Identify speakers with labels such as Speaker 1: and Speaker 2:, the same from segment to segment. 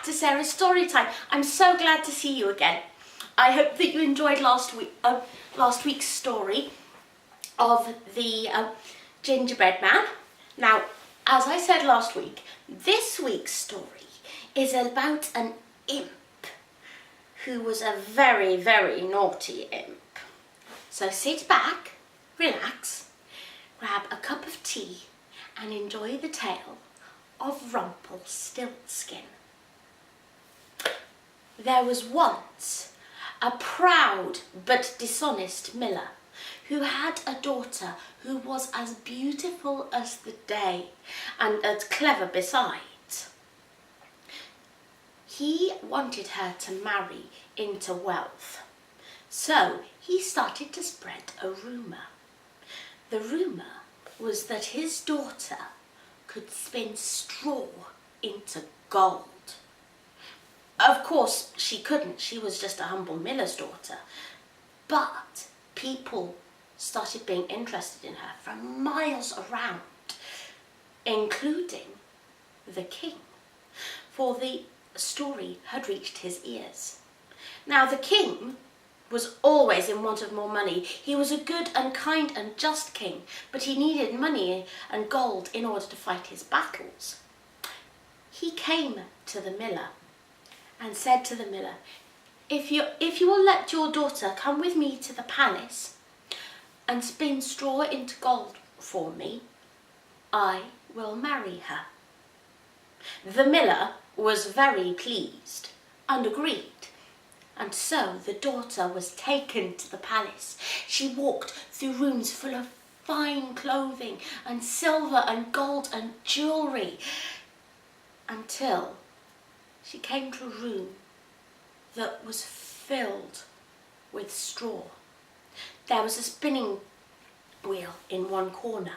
Speaker 1: to Sarah's Storytime. I'm so glad to see you again. I hope that you enjoyed last week's story of the gingerbread man. Now, as I said last week, this week's story is about an imp who was a very, very naughty imp. So sit back, relax, grab a cup of tea and enjoy the tale of Rumpelstiltskin. There was once a proud but dishonest miller who had a daughter who was as beautiful as the day and as clever besides. He wanted her to marry into wealth, so he started to spread a rumour. The rumour was that his daughter could spin straw into gold. Of course, she couldn't. She was just a humble miller's daughter. But people started being interested in her from miles around, including the king, for the story had reached his ears. Now, the king was always in want of more money. He was a good and kind and just king, but he needed money and gold in order to fight his battles. He came to the miller and said to the miller, if you will let your daughter come with me to the palace and spin straw into gold for me, I will marry her. The miller was very pleased and agreed. And so the daughter was taken to the palace. She walked through rooms full of fine clothing and silver and gold and jewellery until she came to a room that was filled with straw. There was a spinning wheel in one corner,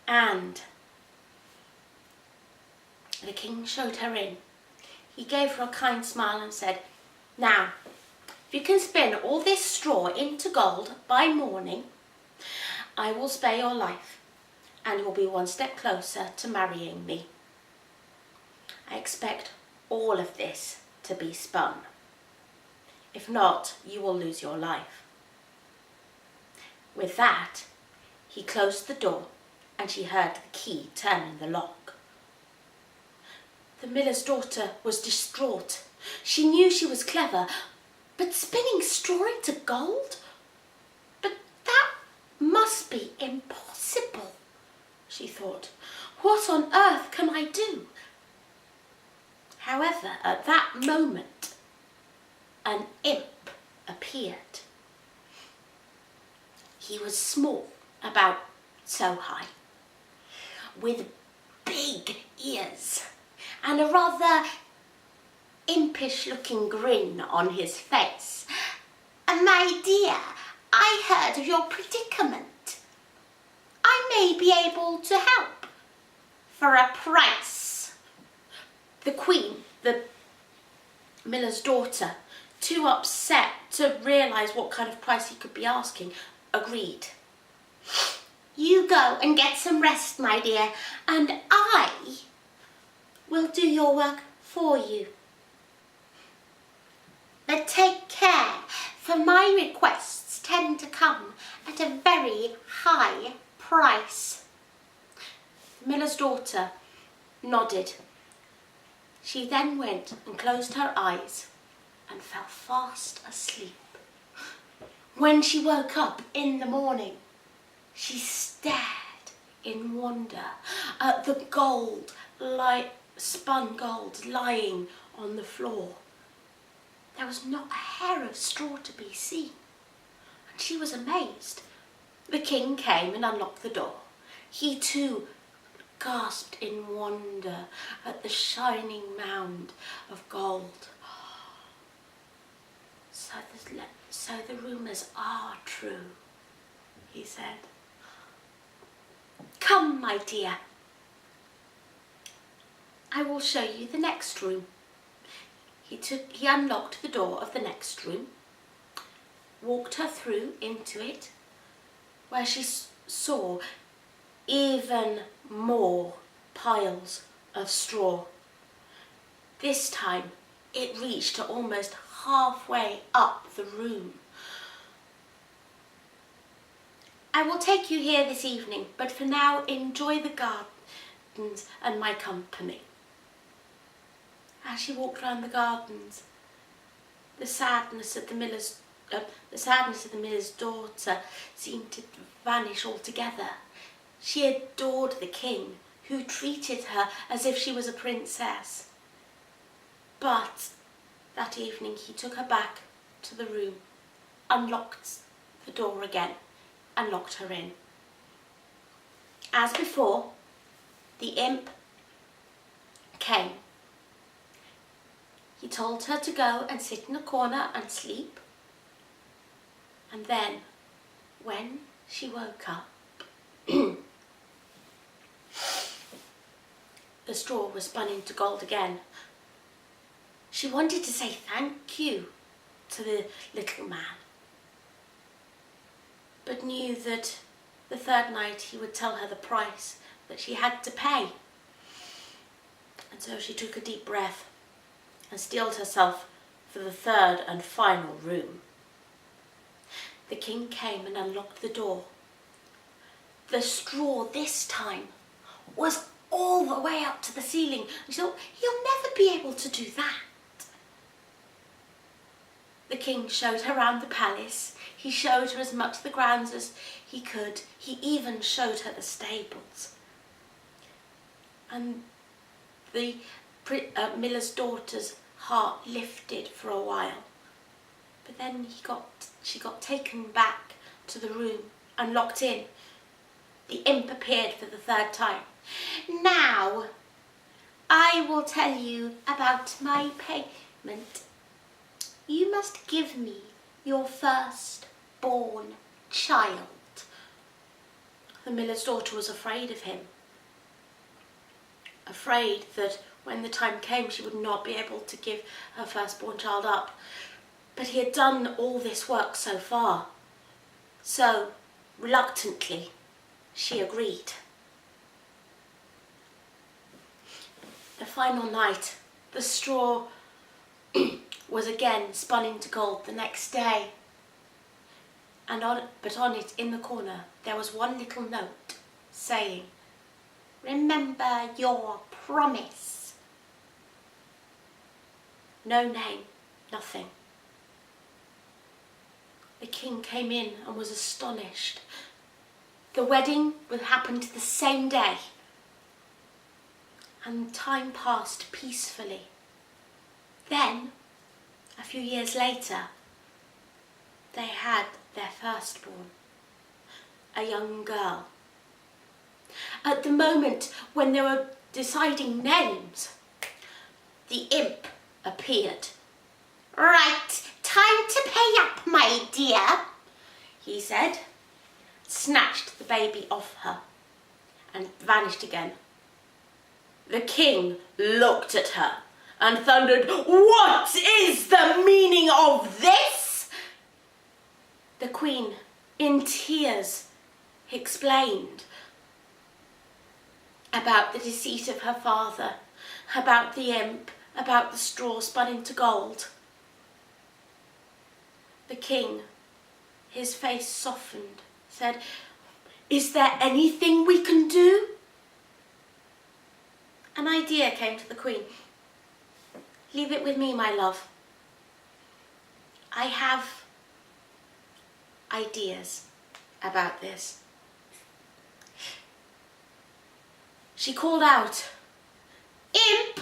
Speaker 1: and the king showed her in. He gave her a kind smile and said, "Now, if you can spin all this straw into gold by morning, I will spare your life and you'll be one step closer to marrying me. I expect all of this to be spun. If not, you will lose your life." With that, he closed the door and she heard the key turn in the lock. The miller's daughter was distraught. She knew she was clever, but spinning straw into gold? But that must be impossible, she thought. What on earth can I do? However, at that moment, an imp appeared. He was small, about so high, with big ears and a rather impish-looking grin on his face. "My dear, I heard of your predicament. I may be able to help for a price." The queen, the miller's daughter, too upset to realise what kind of price he could be asking, agreed. "You go and get some rest, my dear, and I will do your work for you. But take care, for my requests tend to come at a very high price." The miller's daughter nodded. She then went and closed her eyes and fell fast asleep. When she woke up in the morning, she stared in wonder at the spun gold lying on the floor. There was not a hair of straw to be seen, and she was amazed. The king came and unlocked the door. He too gasped in wonder at the shining mound of gold. So the rumours are true, he said. "Come, my dear, I will show you the next room." He unlocked the door of the next room, walked her through into it, where she saw even more piles of straw. This time it reached to almost halfway up the room. I will take you here this evening, but for now enjoy the gardens and my company. As she walked round the gardens, the sadness of the miller's daughter seemed to vanish altogether. She adored the king, who treated her as if she was a princess. But that evening he took her back to the room, unlocked the door again, and locked her in. As before, the imp came. He told her to go and sit in a corner and sleep. And then, when she woke up, the straw was spun into gold again. She wanted to say thank you to the little man, but knew that the third night he would tell her the price that she had to pay. And so she took a deep breath and steeled herself for the third and final room. The king came and unlocked the door. The straw this time was all the way up to the ceiling. And she thought, he'll never be able to do that. The king showed her around the palace. He showed her as much of the grounds as he could. He even showed her the stables. And the miller's daughter's heart lifted for a while. But then she got taken back to the room and locked in. The imp appeared for the third time. Now, I will tell you about my payment. You must give me your first-born child. The miller's daughter was afraid of him. Afraid that when the time came she would not be able to give her firstborn child up. But he had done all this work so far. So, reluctantly, she agreed. The final night, the straw was again spun into gold the next day. But on it, in the corner, there was one little note saying, "Remember your promise." No name, nothing. The king came in and was astonished. The wedding would happen the same day, and time passed peacefully. Then, a few years later, they had their firstborn, a young girl. At the moment when they were deciding names, the imp appeared. "Right, time to pay up, my dear," he said, snatched the baby off her, and vanished again. The king looked at her and thundered, "What is the meaning of this?" The queen, in tears, explained about the deceit of her father, about the imp, about the straw spun into gold. The king, his face softened, said, "Is there anything we can do?" An idea came to the queen. "Leave it with me, my love. I have ideas about this." She called out, "Imp!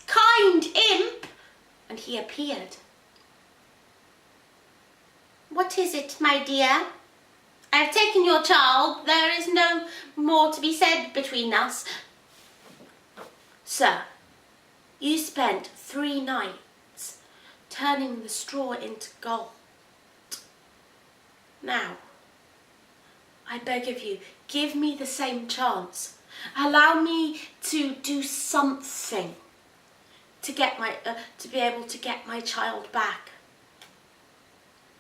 Speaker 1: Kind imp!" and he appeared. "What is it, my dear? I have taken your child. There is no more to be said between us." "Sir, you spent 3 nights turning the straw into gold. Now, I beg of you, give me the same chance. Allow me to do something to get to be able to get my child back."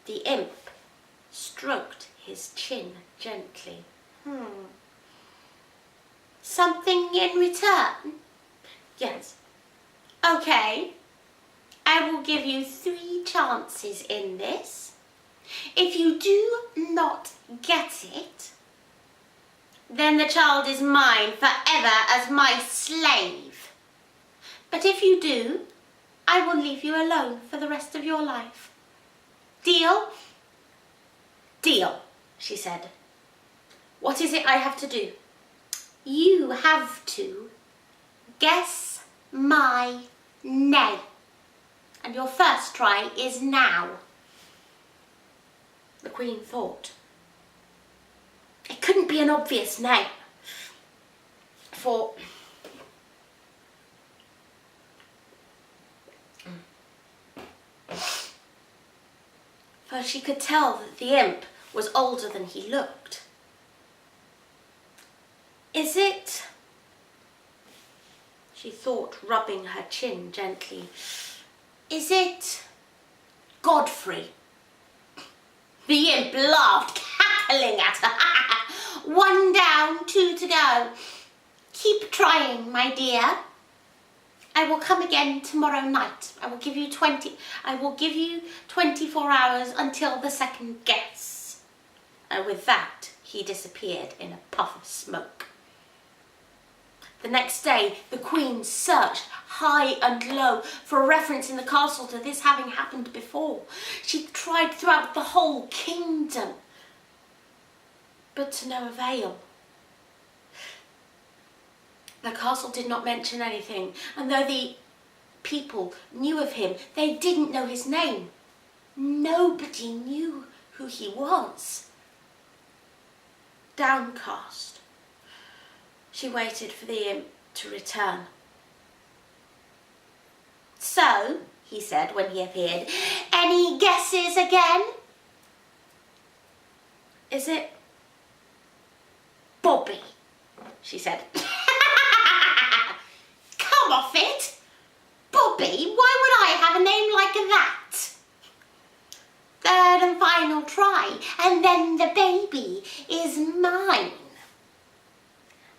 Speaker 1: The imp stroked his chin gently. "Something in return?" "Yes, Okay, I will give you 3 chances in this. If you do not get it, then the child is mine forever as my slave. But if you do, I will leave you alone for the rest of your life. Deal? Deal, she said. What is it I have to do? You have to guess my name. And your first try is now. The Queen thought. It couldn't be an obvious name. For she could tell that the imp was older than he looked. Is it? She thought, rubbing her chin gently. Is it Godfrey? The imp laughed, cackling at her. 1 down, 2 to go. Keep trying, my dear. I will come again tomorrow night. I will give you 24 hours until the second guess. And with that, he disappeared in a puff of smoke. The next day, the Queen searched high and low for a reference in the castle to this having happened before. She tried throughout the whole kingdom, but to no avail. The castle did not mention anything, and though the people knew of him, they didn't know his name. Nobody knew who he was. Downcast, she waited for the imp to return. So, he said when he appeared, any guesses again? Is it Bobby? She said. Come off it! Bobby, why would I have a name like that? Third and final try, and then the baby is mine.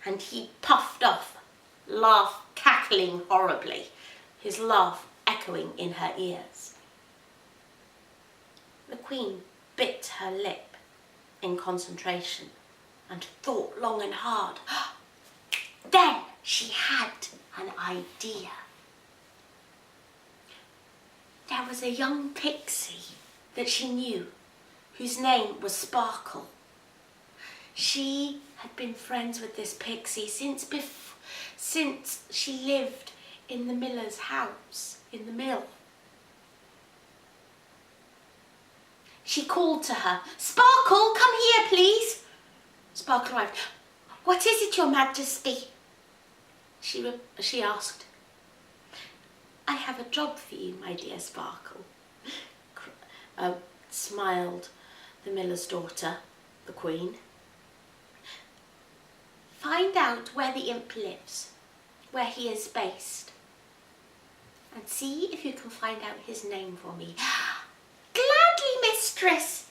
Speaker 1: And he puffed off, cackling horribly, his laugh echoing in her ears. The Queen bit her lip in concentration and thought long and hard. Then she had an idea. There was a young pixie that she knew, whose name was Sparkle. She had been friends with this pixie since she lived in the miller's house, in the mill. She called to her, Sparkle, come here, please. Sparkle arrived. What is it, Your Majesty? She asked. I have a job for you, my dear Sparkle, smiled the miller's daughter, the Queen. Find out where the imp lives, where he is based, and see if you can find out his name for me. Gladly, mistress.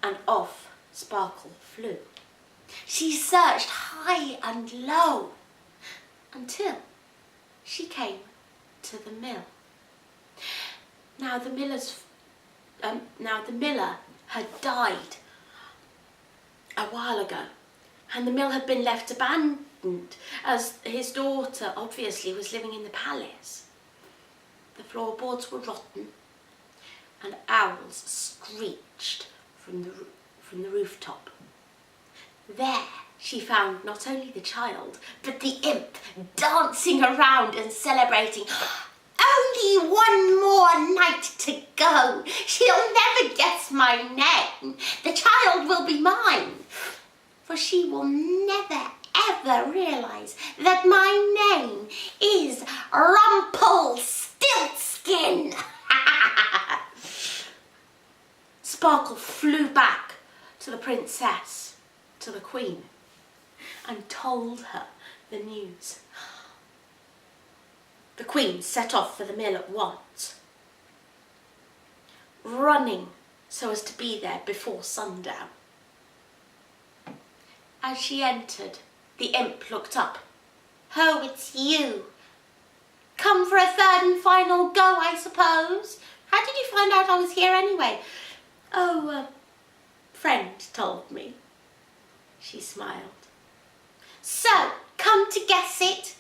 Speaker 1: And off Sparkle flew. She searched high and low until she came to the mill. Now the miller had died a while ago, and the mill had been left abandoned as his daughter obviously was living in the palace. The floorboards were rotten and owls screeched from the rooftop. There she found not only the child, but the imp dancing around and celebrating. Only 1 more night to go. She'll never guess my name. The child will be mine, for she will never ever realise that my name is Rumplestiltskin. Sparkle flew back to the princess, to the Queen, and told her the news. The Queen set off for the mill at once, running so as to be there before sundown. As she entered, the imp looked up. Oh, it's you. come for a third and final go, I suppose. How did you find out I was here anyway? Oh, a friend told me. She smiled. So, come to guess it.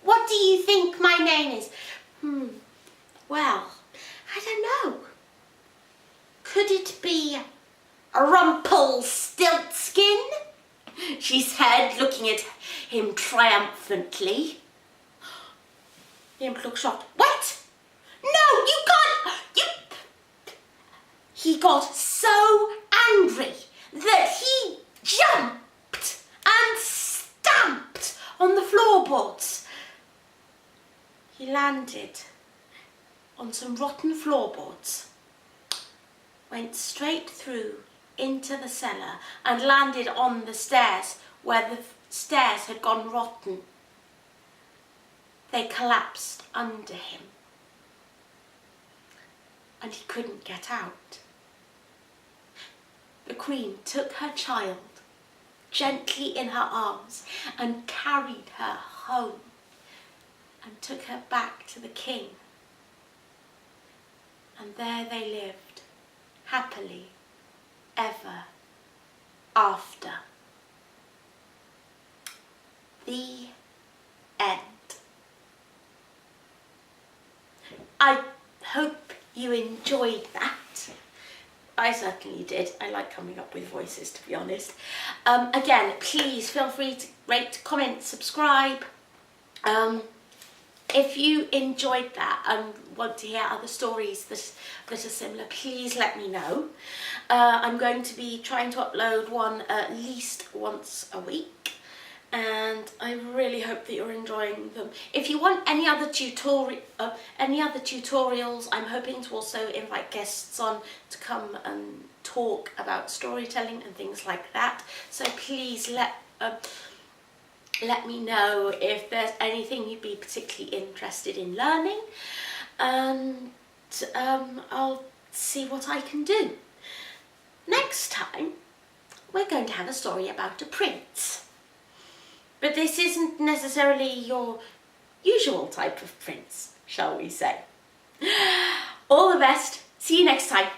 Speaker 1: What do you think my name is? Well, I don't know. Could it be Rumplestiltskin? She said, looking at him triumphantly. The imp looked shocked. What? No, you can't! He got so angry that he jumped and stamped on the floorboards. He landed on some rotten floorboards, went straight through into the cellar and landed on the stairs where the stairs had gone rotten. They collapsed under him and he couldn't get out. The Queen took her child gently in her arms and carried her home and took her back to the King. And there they lived, happily ever after. The end. I hope you enjoyed that. I certainly did. I like coming up with voices, to be honest. Again, please feel free to rate, comment, subscribe. If you enjoyed that and want to hear other stories that are similar, please let me know. I'm going to be trying to upload one at least once a week, and I really hope that you're enjoying them. If you want any other tutorials, I'm hoping to also invite guests on to come and talk about storytelling and things like that. So please let me know if there's anything you'd be particularly interested in learning, and I'll see what I can do. Next time, we're going to have a story about a prince. But this isn't necessarily your usual type of prince, shall we say. All the best. See you next time.